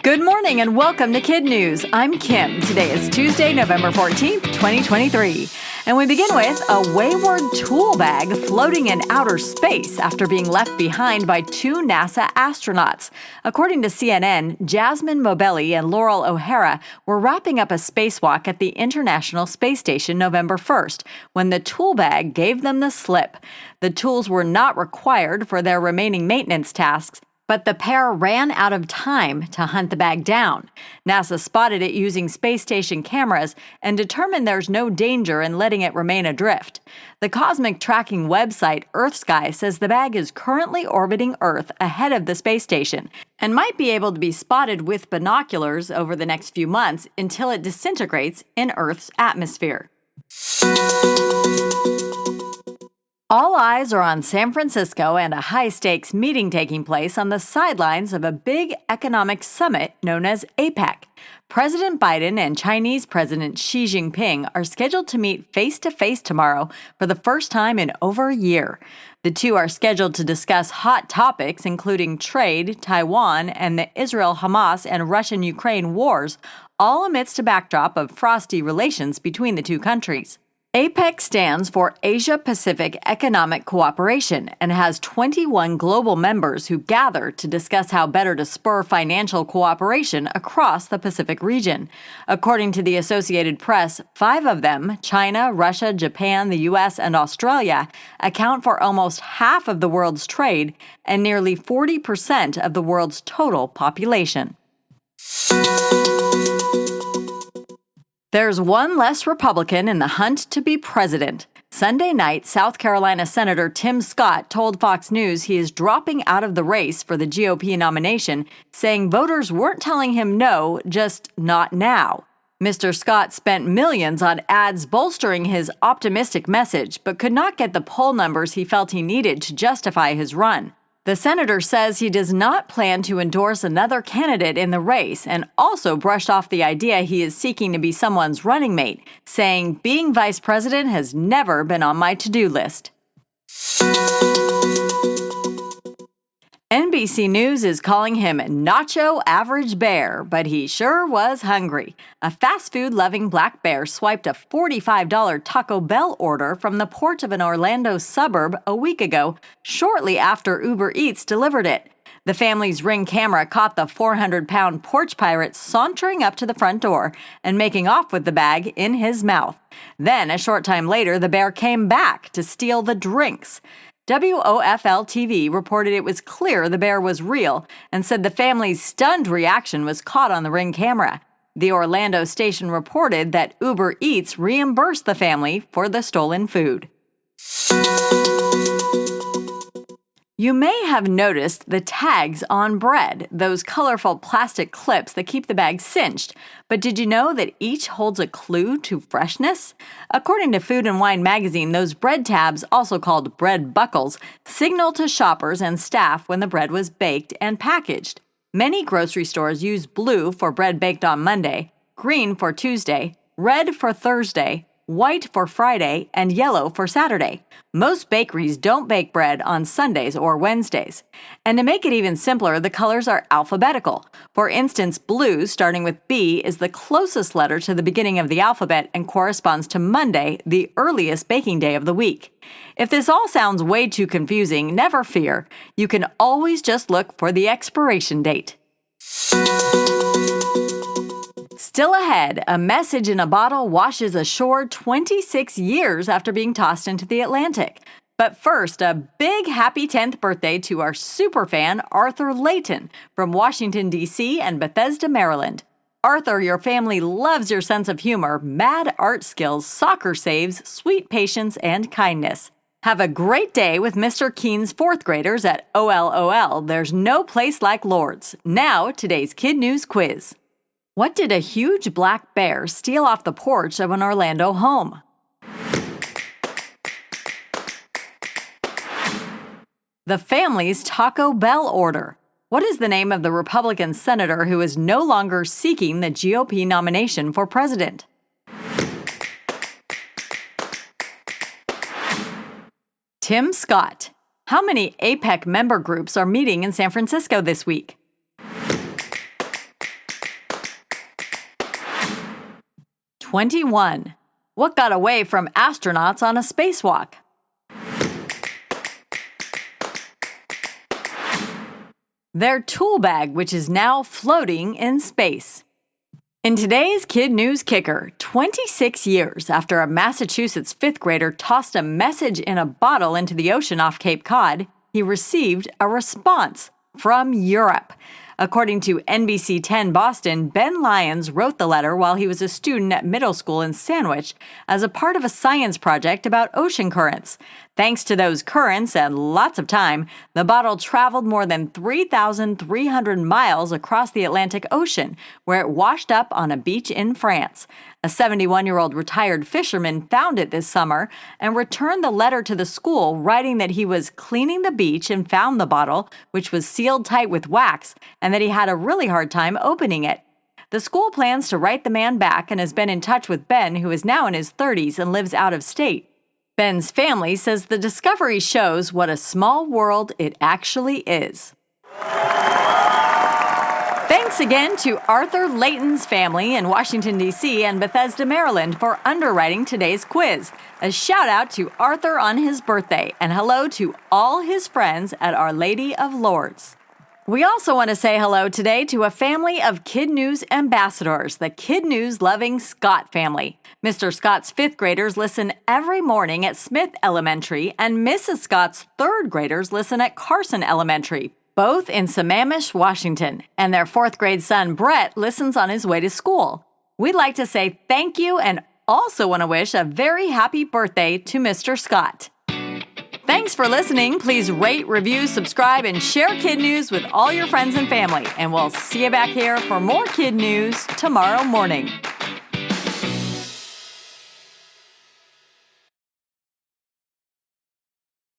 Good morning and welcome to KidNuz. I'm Kim. Today is Tuesday, November 14th, 2023. And we begin with a wayward tool bag floating in outer space after being left behind by two NASA astronauts. According to CNN, Jasmine Mobelli and Laurel O'Hara were wrapping up a spacewalk at the International Space Station November 1st when the tool bag gave them the slip. The tools were not required for their remaining maintenance tasks, but the pair ran out of time to hunt the bag down. NASA spotted it using space station cameras and determined there's no danger in letting it remain adrift. The cosmic tracking website EarthSky says the bag is currently orbiting Earth ahead of the space station and might be able to be spotted with binoculars over the next few months until it disintegrates in Earth's atmosphere. All eyes are on San Francisco and a high-stakes meeting taking place on the sidelines of a big economic summit known as APEC. President Biden and Chinese President Xi Jinping are scheduled to meet face-to-face tomorrow for the first time in over a year. The two are scheduled to discuss hot topics including trade, Taiwan, and the Israel-Hamas and Russian-Ukraine wars, all amidst a backdrop of frosty relations between the two countries. APEC stands for Asia-Pacific Economic Cooperation and has 21 global members who gather to discuss how better to spur financial cooperation across the Pacific region. According to the Associated Press, 5 of them, China, Russia, Japan, the U.S., and Australia, account for almost half of the world's trade and nearly 40% of the world's total population. There's one less Republican in the hunt to be president. Sunday night, South Carolina Senator Tim Scott told Fox News he is dropping out of the race for the GOP nomination, saying voters weren't telling him no, just not now. Mr. Scott spent millions on ads bolstering his optimistic message, but could not get the poll numbers he felt he needed to justify his run. The senator says he does not plan to endorse another candidate in the race and also brushed off the idea he is seeking to be someone's running mate, saying, "Being vice president has never been on my to-do list." NBC News is calling him Nacho Average Bear, but he sure was hungry. A fast food-loving black bear swiped a $45 Taco Bell order from the porch of an Orlando suburb a week ago, shortly after Uber Eats delivered it. The family's Ring camera caught the 400-pound porch pirate sauntering up to the front door and making off with the bag in his mouth. Then, a short time later, the bear came back to steal the drinks. WOFL-TV reported it was clear the bear was real and said the family's stunned reaction was caught on the Ring camera. The Orlando station reported that Uber Eats reimbursed the family for the stolen food. You may have noticed the tags on bread, those colorful plastic clips that keep the bag cinched. But did you know that each holds a clue to freshness? According to Food and Wine magazine, those bread tabs, also called bread buckles, signal to shoppers and staff when the bread was baked and packaged. Many grocery stores use blue for bread baked on Monday, green for Tuesday, red for Thursday, white for Friday, and yellow for Saturday. Most bakeries don't bake bread on Sundays or Wednesdays. And to make it even simpler, the colors are alphabetical. For instance, blue, starting with B, is the closest letter to the beginning of the alphabet and corresponds to Monday, the earliest baking day of the week. If this all sounds way too confusing, never fear. You can always just look for the expiration date. Still ahead, a message in a bottle washes ashore 26 years after being tossed into the Atlantic. But first, a big happy 10th birthday to our superfan Arthur Layton from Washington, D.C. and Bethesda, Maryland. Arthur, your family loves your sense of humor, mad art skills, soccer saves, sweet patience, and kindness. Have a great day with Mr. Keen's 4th graders at OLOL. There's no place like Lord's. Now, today's KidNuz quiz. What did a huge black bear steal off the porch of an Orlando home? The family's Taco Bell order. What is the name of the Republican senator who is no longer seeking the GOP nomination for president? Tim Scott. How many APEC member groups are meeting in San Francisco this week? 21. What got away from astronauts on a spacewalk? Their tool bag, which is now floating in space. In today's Kid News Kicker, 26 years after a Massachusetts fifth grader tossed a message in a bottle into the ocean off Cape Cod, he received a response from Europe. According to NBC 10 Boston, Ben Lyons wrote the letter while he was a student at middle school in Sandwich as a part of a science project about ocean currents. Thanks to those currents and lots of time, the bottle traveled more than 3,300 miles across the Atlantic Ocean, where it washed up on a beach in France. A 71-year-old retired fisherman found it this summer and returned the letter to the school, writing that he was cleaning the beach and found the bottle, which was sealed tight with wax, and that he had a really hard time opening it. The school plans to write the man back and has been in touch with Ben, who is now in his 30s and lives out of state. Ben's family says the discovery shows what a small world it actually is. Thanks again to Arthur Layton's family in Washington, D.C. and Bethesda, Maryland for underwriting today's quiz. A shout out to Arthur on his birthday, and hello to all his friends at Our Lady of Lourdes. We also want to say hello today to a family of KidNuz ambassadors, the KidNuz-loving Scott family. Mr. Scott's fifth graders listen every morning at Smith Elementary, and Mrs. Scott's third graders listen at Carson Elementary, both in Sammamish, Washington, and their fourth grade son, Brett, listens on his way to school. We'd like to say thank you and also want to wish a very happy birthday to Mr. Scott. Thanks for listening. Please rate, review, subscribe, and share Kid News with all your friends and family. And we'll see you back here for more Kid News tomorrow morning.